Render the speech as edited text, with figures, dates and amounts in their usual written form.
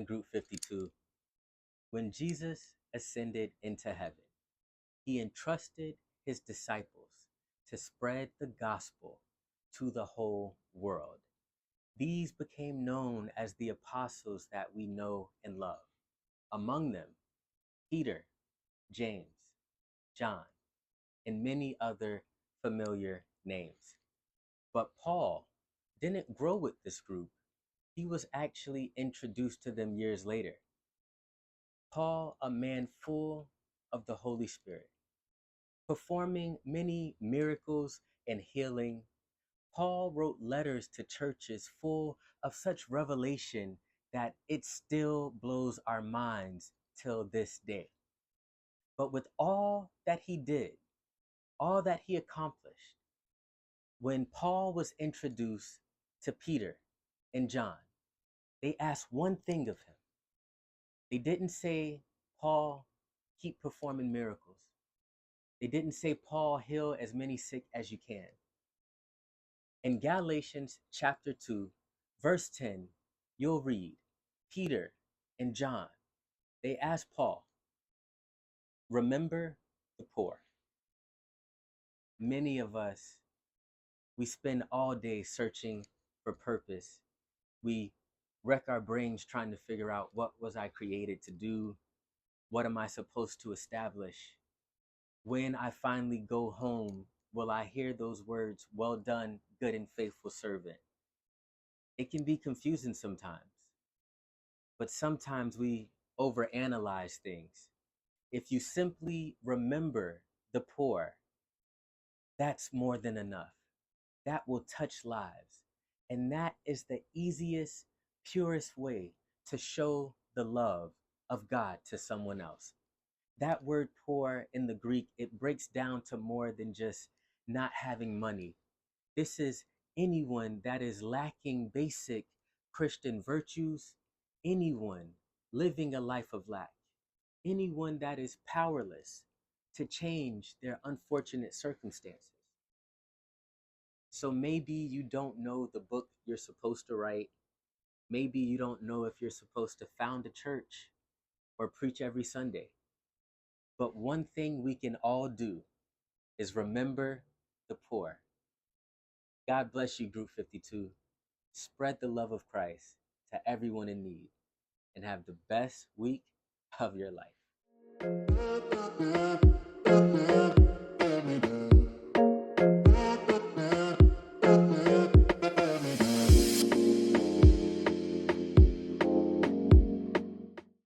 Group 52. When Jesus ascended into heaven, he entrusted his disciples to spread the gospel to the whole world. These became known as the apostles that we know and love. Among them, Peter, James, John, and many other familiar names. But Paul didn't grow with this group. He was actually introduced to them years later. Paul, a man full of the Holy Spirit, performing many miracles and healing, Paul wrote letters to churches full of such revelation that it still blows our minds till this day. But with all that he did, all that he accomplished, when Paul was introduced to Peter and John, they asked one thing of him. They didn't say, Paul, keep performing miracles. They didn't say, Paul, heal as many sick as you can. In Galatians chapter 2, verse 10, you'll read, Peter and John, they asked Paul, remember the poor. Many of us, we spend all day searching for purpose. We wreck our brains trying to figure out, what was I created to do? What am I supposed to establish? When I finally go home, will I hear those words, well done, good and faithful servant? It can be confusing sometimes, but sometimes we overanalyze things. If you simply remember the poor, that's more than enough. That will touch lives. And that is the easiest, purest way to show the love of God to someone else. That word poor in the Greek, it breaks down to more than just not having money. This is anyone that is lacking basic Christian virtues, anyone living a life of lack, anyone that is powerless to change their unfortunate circumstances. So maybe you don't know the book you're supposed to write. Maybe you don't know if you're supposed to found a church or preach every Sunday. But one thing we can all do is remember the poor. God bless you, Group 52. Spread the love of Christ to everyone in need and have the best week of your life.